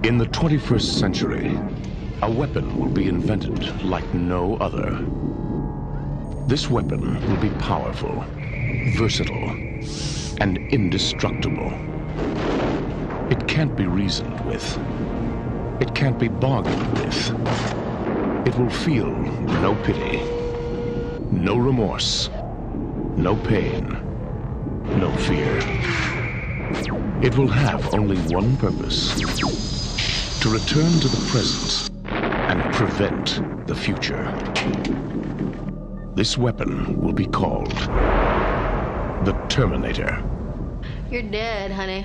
In the 21st century, a weapon will be invented like no other. This weapon will be powerful, versatile, and indestructible. It can't be reasoned with. It can't be bargained with. It will feel no pity, no remorse, no pain, no fear. It will have only one purpose: to return to the present and prevent the future. This weapon will be called the Terminator. You're dead, honey.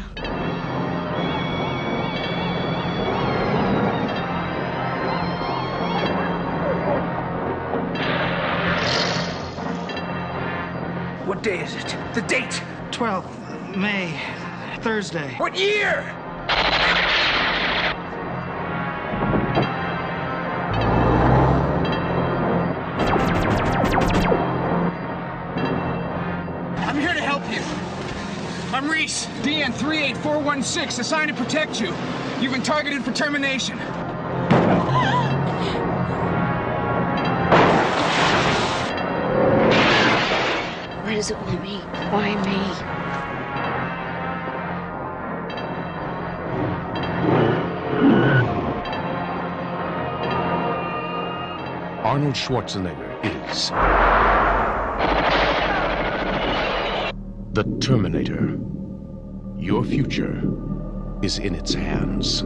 What day is it? The date! 12th May, Thursday. What year? I'm here to help you. I'm Reese, DN 38416, assigned to protect you. You've been targeted for termination. Why does it want me? Why me? Arnold Schwarzenegger is the Terminator. Your future is in its hands.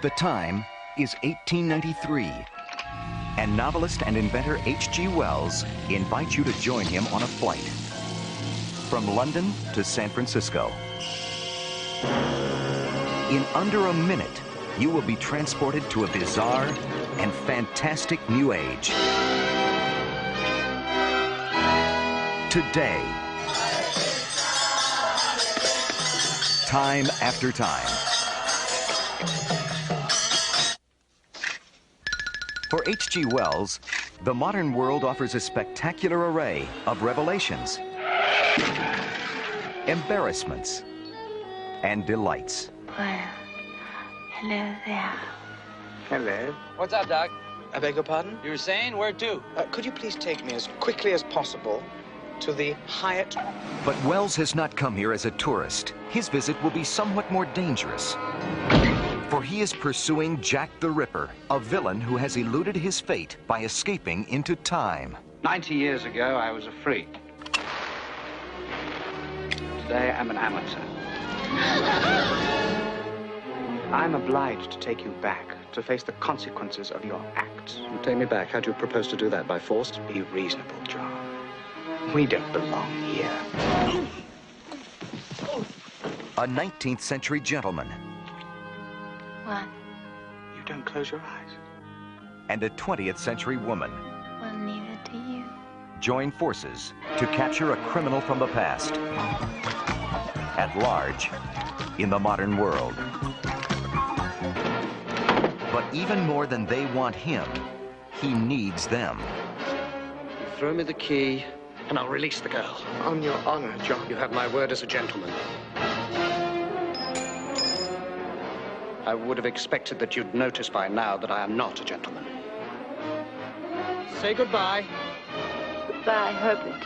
The time is 1893, and novelist and inventor H.G. Wells invites you to join him on a flight from London to San Francisco. In under a minute, you will be transported to a bizarre and fantastic new age. Today, time after time. For H.G. Wells, the modern world offers a spectacular array of revelations, embarrassments, and delights. Well, hello there. Hello. What's up, Doc? I beg your pardon? You were saying? Where to? Could you please take me as quickly as possible to the Hyatt? But Wells has not come here as a tourist. His visit will be somewhat more dangerous. For he is pursuing Jack the Ripper, a villain who has eluded his fate by escaping into time. 90 years ago, I was a freak. Today, I'm an amateur. I'm obliged to take you back to face the consequences of your acts. You take me back. How do you propose to do that? By force? Be reasonable, John. We don't belong here. A 19th century gentleman What? You don't close your eyes. and a 20th century woman Well, neither do you. join forces to capture a criminal from the past at large in the modern world. But even more than they want him, he needs them. Throw me the key, and I'll release the girl. On your honor, John. You have my word as a gentleman. I would have expected that you'd notice by now that I am not a gentleman. Say goodbye. Goodbye, Herbert.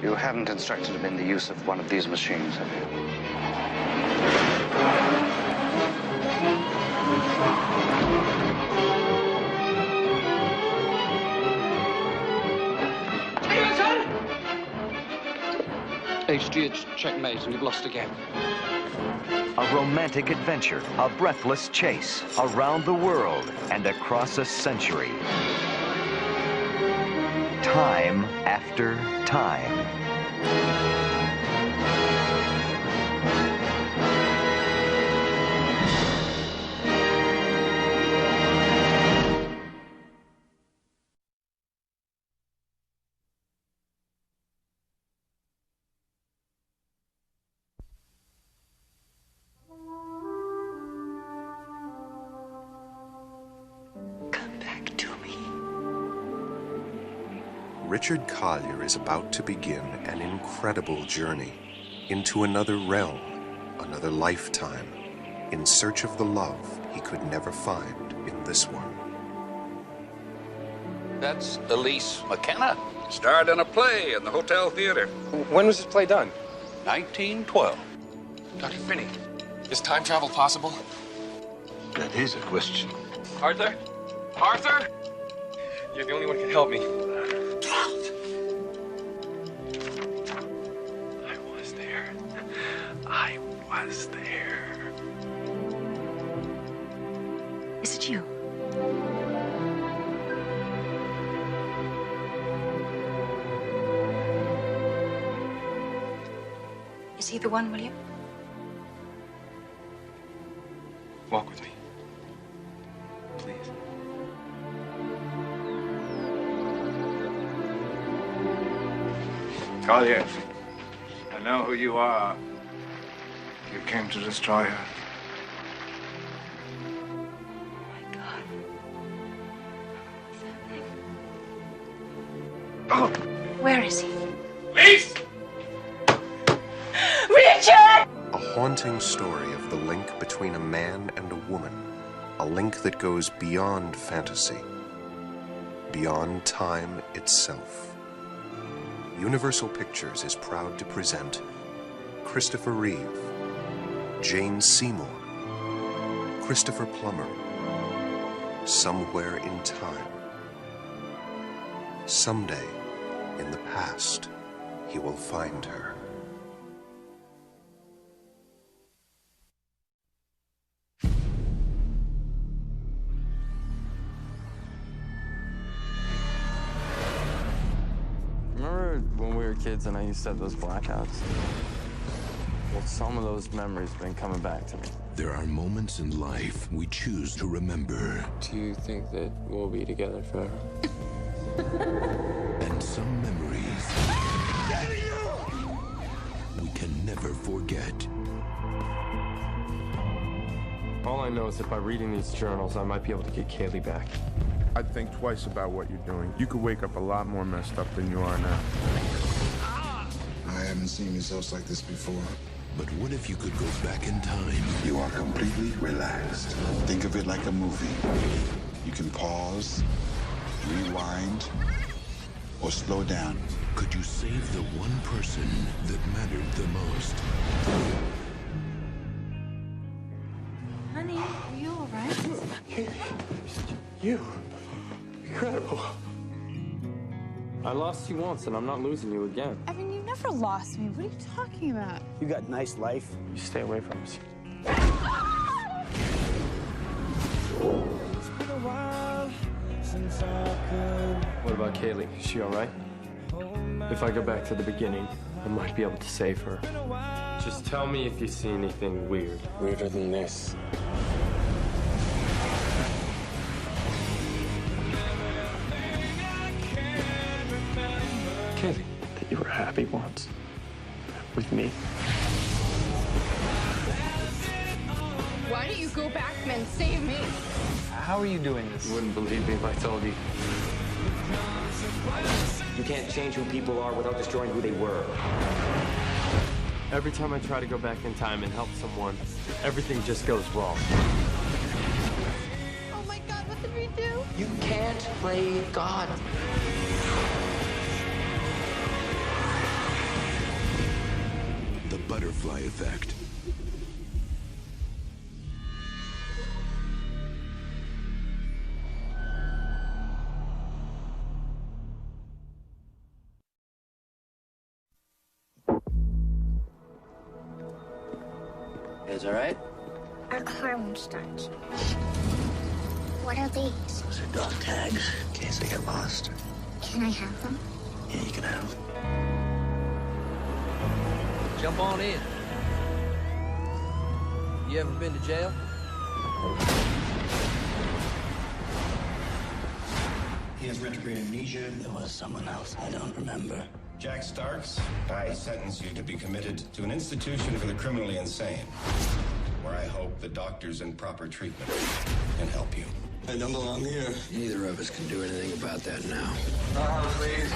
You haven't instructed him in the use of one of these machines, have you? HG, it's checkmate, and you've lost again. A romantic adventure, a breathless chase around the world and across a century. Time after time. Richard Collier is about to begin an incredible journey into another realm, another lifetime, in search of the love he could never find in this one. That's Elise McKenna. Starred in a play in the Hotel Theater. When was this play done? 1912. Dr. Finney, is time travel possible? That is a question. Arthur? Arthur? You're the only one who can help me. I was there. I was there. Is it you? Is he the one, William? Walk with me. Please. Collier, I know who you are. You came to destroy her. Oh my God. What's happening? Oh! Where is he? Please! Richard! A haunting story of the link between a man and a woman. A link that goes beyond fantasy, beyond time itself. Universal Pictures is proud to present Christopher Reeve, Jane Seymour, Christopher Plummer, Somewhere in Time. Someday, in the past, he will find her. Remember when we were kids and I used to have those blackouts? Well, some of those memories have been coming back to me. There are moments in life we choose to remember. Do you think that we'll be together forever? And some memories we can never forget. All I know is that by reading these journals, I might be able to get Kaylee back. I'd think twice about what you're doing. You could wake up a lot more messed up than you are now. I haven't seen results like this before. But what if you could go back in time? You are completely relaxed. Think of it like a movie. You can pause, rewind, or slow down. Could you save the one person that mattered the most? Honey, are you all right? You. Incredible. I lost you once, and I'm not losing you again. Evan, you never lost me. What are you talking about? You got a nice life. You stay away from us. What about Kaylee? Is she all right? If I go back to the beginning, I might be able to save her. Just tell me if you see anything weird. Weirder than this. Kaylee, that you were happy once with me. Why don't you go back and save me? How are you doing this? You wouldn't believe me if I told you. You can't change who people are without destroying who they were. Every time I try to go back in time and help someone, everything just goes wrong. Oh my God, what did we do? You can't play God. The butterfly effect. Is all right? Our car won't start. What are these? Those are dog tags, in case I get lost. Can I have them? Yeah, you can have them. Jump on in. You ever been to jail? He has retrograde amnesia. There was someone else I don't remember. Jack Starks, I sentence you to be committed to an institution for the criminally insane, where I hope the doctors in proper treatment can help you. I don't belong here. Neither of us can do anything about that now. Please.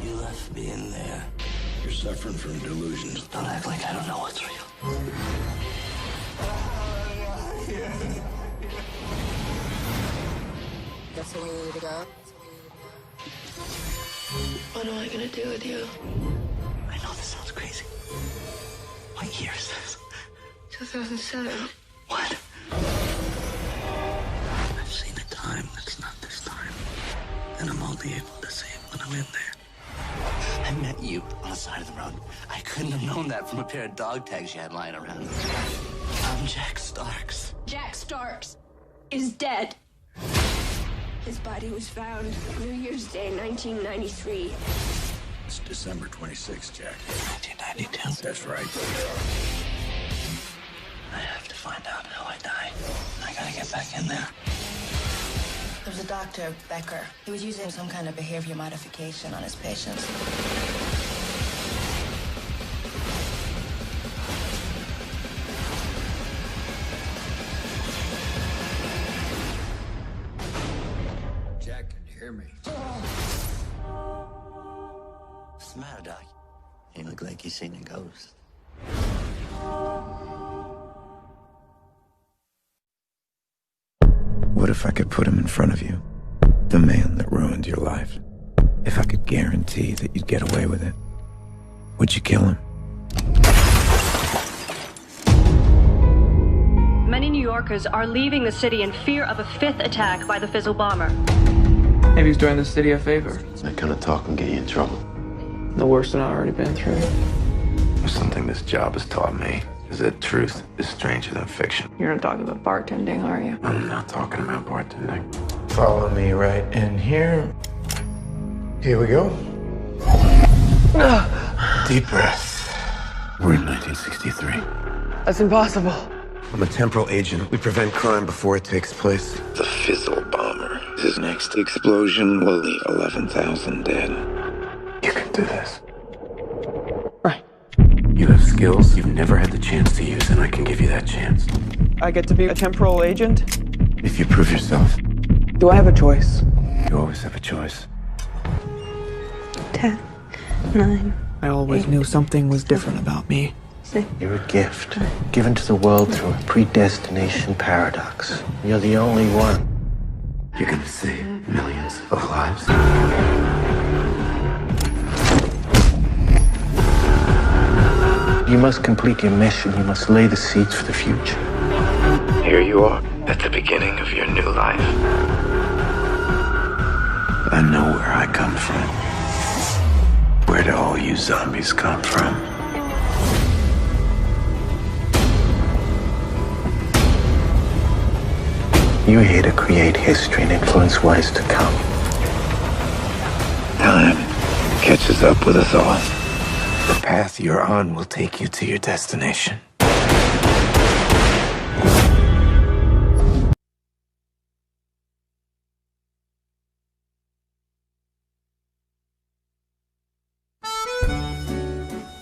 You left me in there. You're suffering from delusions. Don't act like I don't know what's real. Guess where we need to go? What am I gonna do with you? I know this sounds crazy. What year is this? 2007. What? I've seen a time that's not this time. And I'm only able to see it when I'm in there. I met you on the side of the road. I couldn't have known that from a pair of dog tags you had lying around. I'm Jack Starks. Jack Starks is dead. His body was found New Year's Day, 1993. It's December 26th, Jack. 1992? That's right. I have to find out how I died. I gotta get back in there. There was a doctor, Becker. He was using some kind of behavior modification on his patients. Jack, can you hear me? What's the matter, Doc? You look like you've seen a ghost. What if I could put him in front of you? The man that ruined your life. If I could guarantee that you'd get away with it, would you kill him? Many New Yorkers are leaving the city in fear of a fifth attack by the Fizzle bomber. Maybe he's doing the city a favor. That kind of talk can get you in trouble. No worse than I've already been through. There's something this job has taught me, is that truth is stranger than fiction. You're not talking about bartending, are you? I'm not talking about bartending. Follow me right in here. Here we go. Deep breath. We're in 1963. That's impossible. I'm a temporal agent. We prevent crime before it takes place. The Fizzle bomber. His next explosion will leave 11,000 dead. You can do this. Right. You have skills you've never had the chance to use, and I can give you that chance. I get to be a temporal agent? If you prove yourself. Do I have a choice? You always have a choice. 10, 9. I always knew something was different about me. 6. You're a gift given to the world through a predestination paradox. You're the only one. You're gonna save millions of lives. You must complete your mission. You must lay the seeds for the future. Here you are, at the beginning of your new life. I know where I come from. Where do all you zombies come from? You're here to create history and influence what is to come. Time catches up with us all. The path you're on will take you to your destination.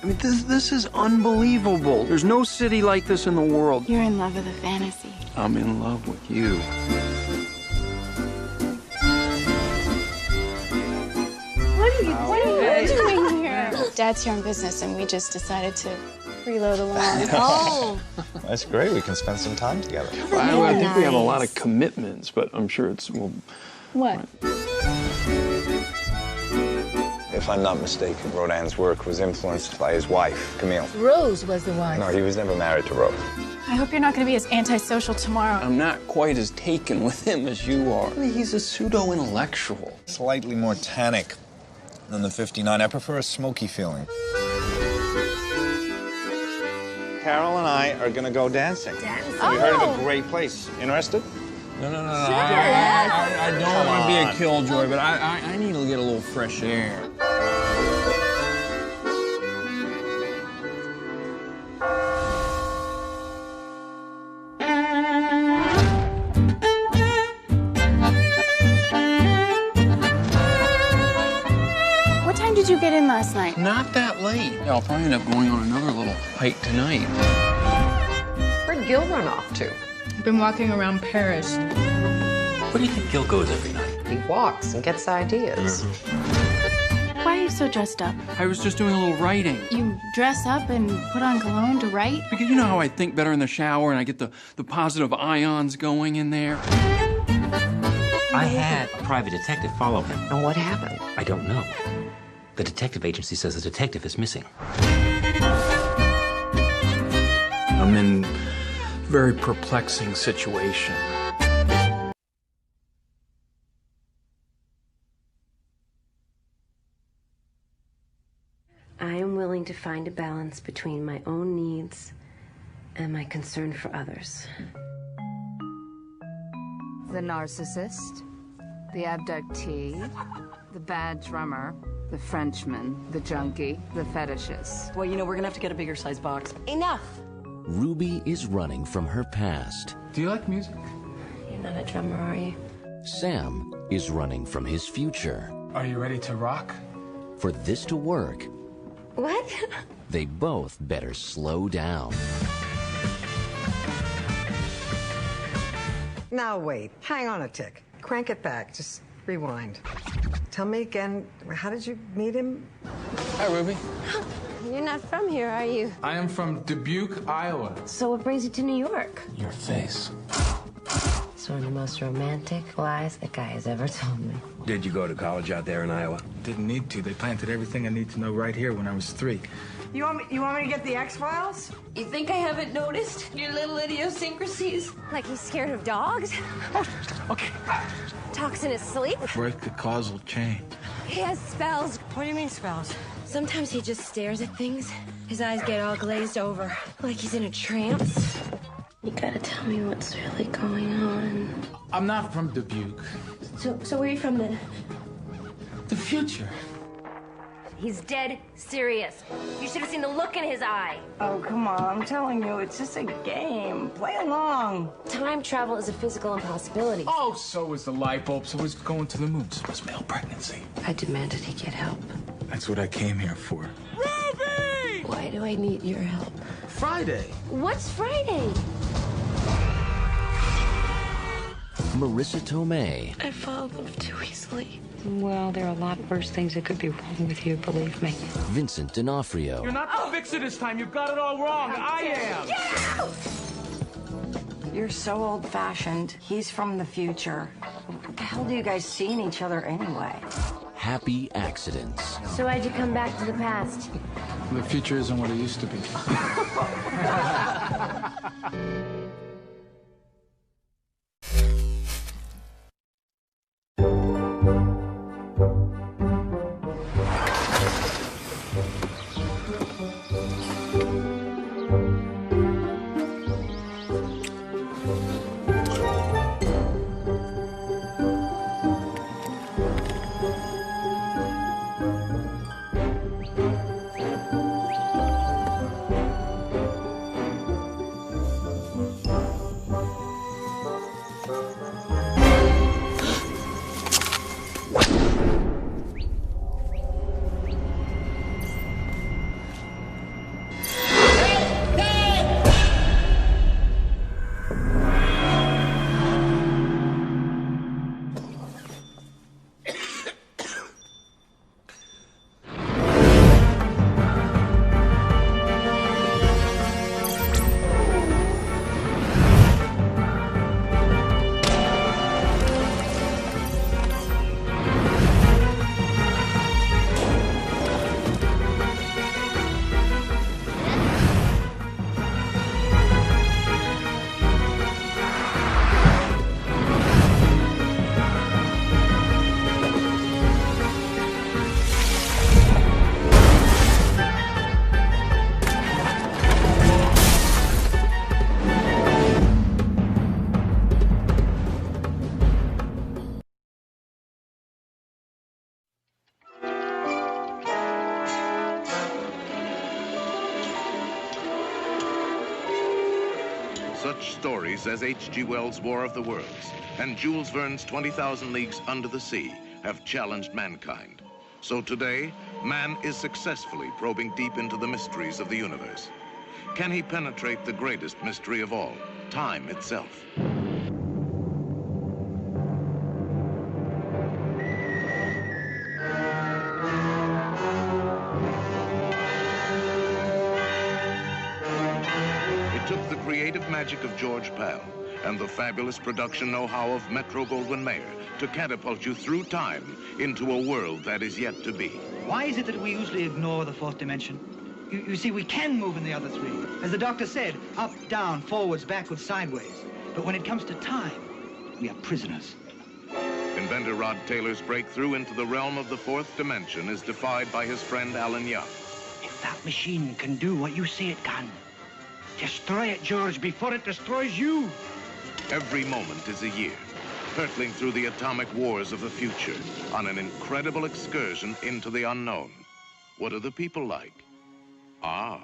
I mean, this is unbelievable. There's no city like this in the world. You're in love with a fantasy. I'm in love with you. What are you doing here? Dad's here on business, and we just decided to reload along. Oh. That's great. We can spend some time together. Well, I think we have a lot of commitments, but I'm sure it's... Well, what? If I'm not mistaken, Rodin's work was influenced by his wife, Camille. Rose was the one. No, he was never married to Rose. I hope you're not going to be as antisocial tomorrow. I'm not quite as taken with him as you are. I mean, he's a pseudo-intellectual. Slightly more tannic than the 59. I prefer a smoky feeling. Carol and I are going to go dancing. Dancing? We heard of a great place. Interested? No. Sure. I don't want to be a killjoy, but I need to get a little fresh air. last night? Not that late. Yeah, I'll probably end up going on another little hike tonight. Where'd Gil run off to? I've been walking around Paris. Where do you think Gil goes every night? He walks and gets ideas. Why are you so dressed up? I was just doing a little writing. You dress up and put on cologne to write? Because you know how I think better in the shower and I get the positive ions going in there? I had a private detective follow him. And what happened? I don't know. The detective agency says the detective is missing. I'm in a very perplexing situation. I am willing to find a balance between my own needs and my concern for others. The narcissist, the abductee, the bad drummer, the Frenchman, the junkie, the fetishist. Well, you know, we're gonna have to get a bigger size box. Enough! Ruby is running from her past. Do you like music? You're not a drummer, are you? Sam is running from his future. Are you ready to rock? For this to work, What? they both better slow down. Now wait, hang on a tick. Crank it back, just rewind. Tell me again, how did you meet him? Hi, Ruby. You're not from here, are you? I am from Dubuque, Iowa. So what brings you to New York? Your face. It's one of the most romantic lies a guy has ever told me. Did you go to college out there in Iowa? Didn't need to. They planted everything I need to know right here when I was 3. You want me to get the X-Files? You think I haven't noticed your little idiosyncrasies? Like he's scared of dogs? Okay. Talks in his sleep? Break the causal chain. He has spells. What do you mean spells? Sometimes he just stares at things. His eyes get all glazed over, like he's in a trance. You gotta tell me what's really going on. I'm not from Dubuque. So where are you from then? The future. He's dead serious. You should have seen the look in his eye. Oh, come on, I'm telling you, it's just a game. Play along. Time travel is a physical impossibility. Oh, so is the light bulb. So is going to the moon. So is male pregnancy. I demanded he get help. That's what I came here for. Ruby! Why do I need your help? Friday. What's Friday? Marissa Tomei, I fall in love too easily. Well, there are a lot worse things that could be wrong with you, believe me. Vincent D'Onofrio, You're not the fixer this time. You've got it all wrong. I am. You're so old-fashioned. He's from the future. What the hell do you guys see in each other anyway? Happy Accidents, So why'd you come back to the past? The future isn't what it used to be. Such stories as H.G. Wells' War of the Worlds and Jules Verne's 20,000 Leagues Under the Sea have challenged mankind. So today, man is successfully probing deep into the mysteries of the universe. Can he penetrate the greatest mystery of all, time itself? It took the creative magic of George Pal and the fabulous production know-how of Metro-Goldwyn-Mayer to catapult you through time into a world that is yet to be. Why is it that we usually ignore the fourth dimension? You see, we can move in the other three. As the doctor said, up, down, forwards, backwards, sideways. But when it comes to time, we are prisoners. Inventor Rod Taylor's breakthrough into the realm of the fourth dimension is defied by his friend Alan Young. If that machine can do what you say it can, destroy it, George, before it destroys you. Every moment is a year, hurtling through the atomic wars of the future on an incredible excursion into the unknown. What are the people like? Ah,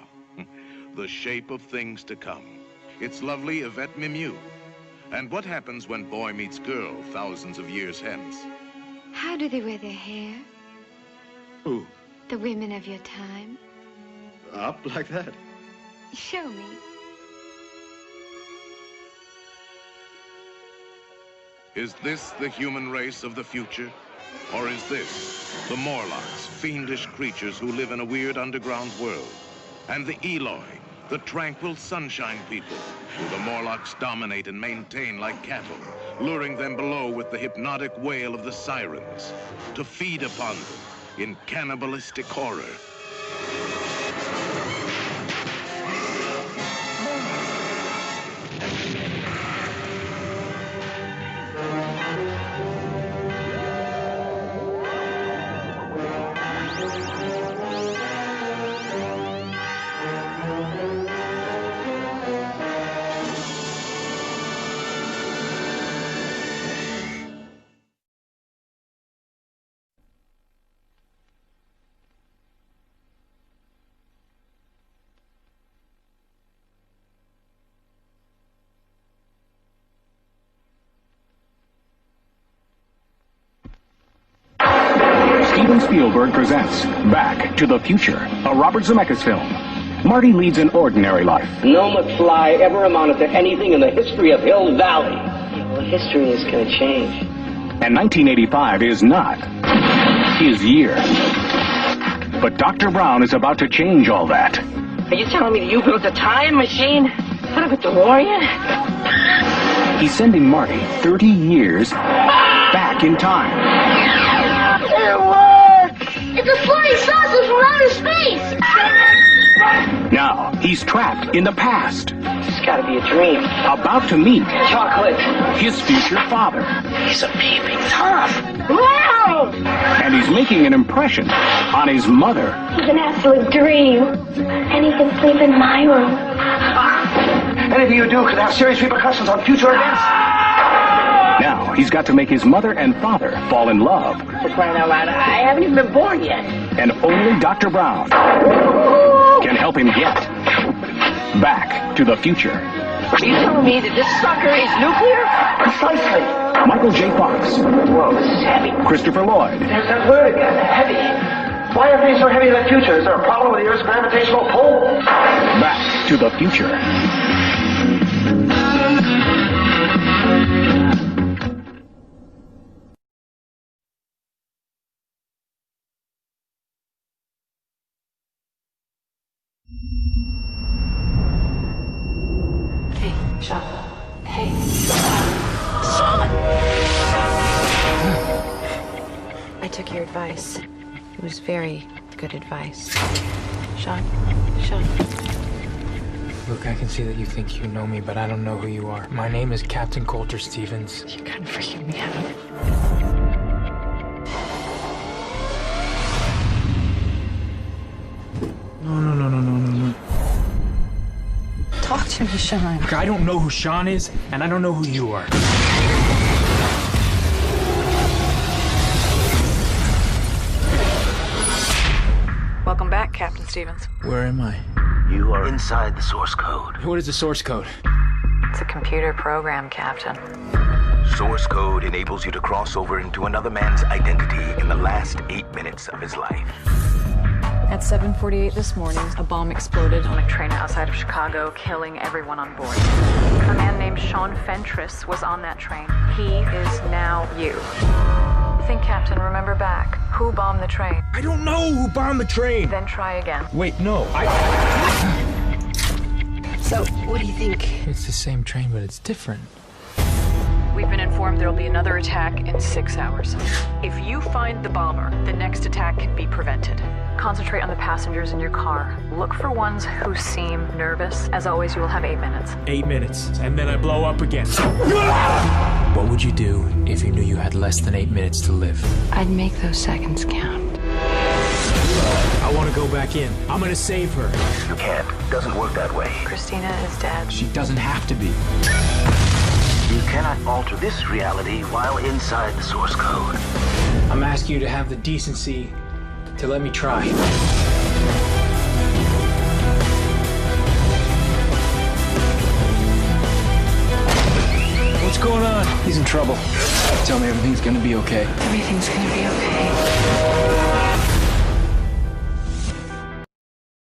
the shape of things to come. It's lovely Yvette Mimieux. And what happens when boy meets girl thousands of years hence? How do they wear their hair? Who? The women of your time. Up like that? Show me. Is this the human race of the future? Or is this the Morlocks, fiendish creatures who live in a weird underground world? And the Eloi, the tranquil sunshine people, who the Morlocks dominate and maintain like cattle, luring them below with the hypnotic wail of the sirens, to feed upon them in cannibalistic horror. Steven Spielberg presents Back to the Future, a Robert Zemeckis film. Marty leads an ordinary life. No McFly ever amounted to anything in the history of Hill Valley. Yeah, well, history is going to change. And 1985 is not his year. But Dr. Brown is about to change all that. Are you telling me that you built a time machine? What of a DeLorean? He's sending Marty 30 years back in time. It's a flying saucer from outer space! Now, he's trapped in the past. It's gotta be a dream. About to meet chocolate. His future father. He's a peeping Tom. Wow! And he's making an impression on his mother. He's an absolute dream. And he can sleep in my room. Anything you do could have serious repercussions on future events. Now, he's got to make his mother and father fall in love. For crying out loud, I haven't even been born yet. And only Dr. Brown can help him get back to the future. Are you telling me that this sucker is nuclear? Precisely. Michael J. Fox. Whoa, this is heavy. Christopher Lloyd. There's that word again, heavy. Why are things so heavy in the future? Is there a problem with the Earth's gravitational pull? Back to the future. Sean. Hey. I took your advice. It was very good advice. Sean. Look, I can see that you think you know me, but I don't know who you are. My name is Captain Coulter Stevens. You're kind of freaking me out. No. Talk to me, Sean. Look, I don't know who Sean is, and I don't know who you are. Welcome back, Captain Stevens. Where am I? You are inside the source code. What is the source code? It's a computer program, Captain. Source code enables you to cross over into another man's identity in the last 8 minutes of his life. At 7:48 this morning, a bomb exploded on a train outside of Chicago, killing everyone on board. A man named Sean Fentress was on that train. He is now you. Think, Captain, remember back. Who bombed the train? I don't know who bombed the train. Then try again. Wait, no, So, what do you think? It's the same train, but it's different. We've been informed there'll be another attack in 6 hours. If you find the bomber, the next attack can be prevented. Concentrate on the passengers in your car. Look for ones who seem nervous. As always, you will have 8 minutes. 8 minutes, and then I blow up again. What would you do if you knew you had less than 8 minutes to live? I'd make those seconds count. I want to go back in. I'm gonna save her. You can't. Doesn't work that way. Christina is dead. She doesn't have to be. You cannot alter this reality while inside the source code. I'm asking you to have the decency to let me try. What's going on? He's in trouble. Tell me everything's gonna be okay. Everything's gonna be okay.